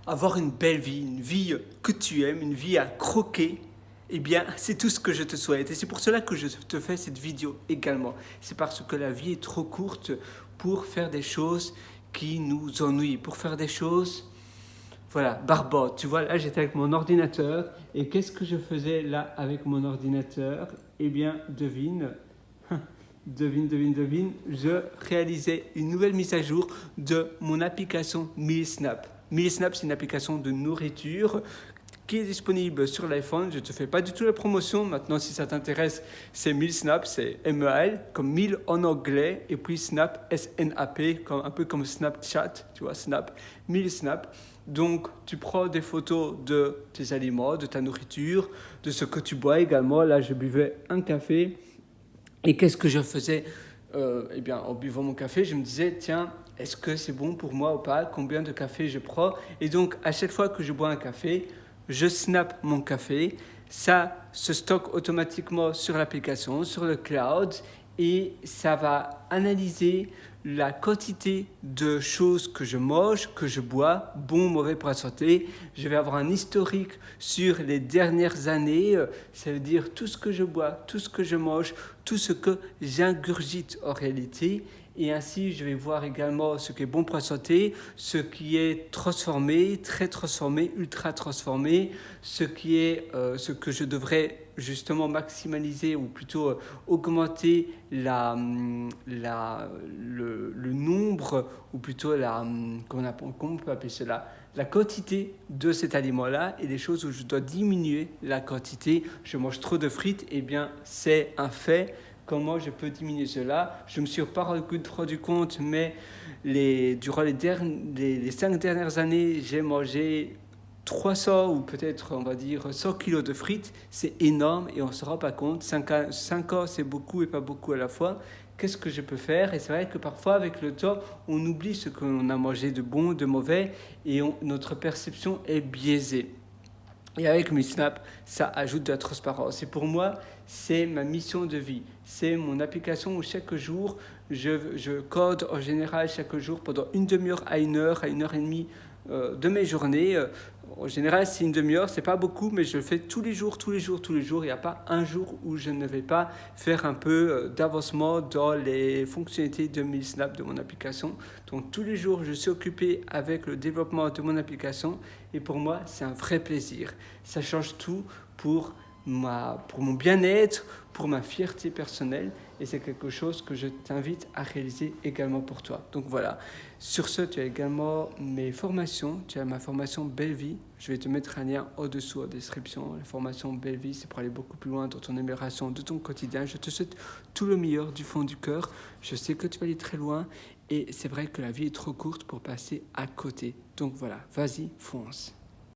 avoir une belle vie, une vie que tu aimes, une vie à croquer, eh bien, c'est tout ce que je te souhaite. Et c'est pour cela que je te fais cette vidéo également. C'est parce que la vie est trop courte pour faire des choses qui nous ennuient, pour faire des choses, voilà, barbotes. Tu vois, là, j'étais avec mon ordinateur. Et qu'est-ce que je faisais là avec mon ordinateur? Eh bien, devine. Devine, je réalisais une nouvelle mise à jour de mon application MealSnap. MealSnap, c'est une application de nourriture qui est disponible sur l'iPhone. Je ne te fais pas du tout la promotion. Maintenant, si ça t'intéresse, c'est MealSnap, c'est M-E-L, comme Meal en anglais, et puis Snap, S-N-A-P, un peu comme Snapchat, tu vois, Snap, MealSnap. Donc, tu prends des photos de tes aliments, de ta nourriture, de ce que tu bois également. Là, je buvais un café. Et qu'est-ce que je faisais eh bien, en buvant mon café, je me disais, tiens, est-ce que c'est bon pour moi ou pas? Combien de café je prends? Et donc, à chaque fois que je bois un café, je snap mon café. Ça se stocke automatiquement sur l'application, sur le cloud, et ça va analyser la quantité de choses que je mange, que je bois, bon ou mauvais pour la santé. Je vais avoir un historique sur les dernières années, ça veut dire tout ce que je bois, tout ce que je mange, tout ce que j'ingurgite en réalité. Et ainsi, je vais voir également ce qui est bon pour la santé, ce qui est transformé, très transformé, ultra transformé, ce que je devrais justement maximaliser ou plutôt augmenter le nombre ou plutôt comment on peut appeler cela, la quantité de cet aliment-là, et les choses où je dois diminuer la quantité. Je mange trop de frites, eh bien c'est un fait. Comment je peux diminuer cela? Je ne me suis pas rendu compte, mais durant les 5 dernières années, j'ai mangé 300 ou peut-être, on va dire, 100 kilos de frites. C'est énorme et on ne se rend pas compte. 5 ans, c'est beaucoup et pas beaucoup à la fois. Qu'est-ce que je peux faire? Et c'est vrai que parfois, avec le temps, on oublie ce qu'on a mangé de bon, de mauvais, et notre perception est biaisée. Et avec MealSnap, ça ajoute de la transparence. Et pour moi, c'est ma mission de vie. C'est mon application où chaque jour, je code en général chaque jour pendant une demi-heure à une heure et demie de mes journées. En général, c'est une demi-heure, c'est pas beaucoup, mais je le fais tous les jours. Il n'y a pas un jour où je ne vais pas faire un peu d'avancement dans les fonctionnalités de MealSnap, de mon application. Donc tous les jours, je suis occupé avec le développement de mon application, et pour moi, c'est un vrai plaisir. Ça change tout pour mon bien-être, pour ma fierté personnelle, et c'est quelque chose que je t'invite à réaliser également pour toi. Donc voilà, sur ce, tu as également mes formations, tu as ma formation Belle Vie, je vais te mettre un lien au-dessous en description. La formation Belle Vie, c'est pour aller beaucoup plus loin dans ton amélioration de ton quotidien. Je te souhaite tout le meilleur du fond du cœur, je sais que tu vas aller très loin, et c'est vrai que la vie est trop courte pour passer à côté. Donc voilà, vas-y, fonce.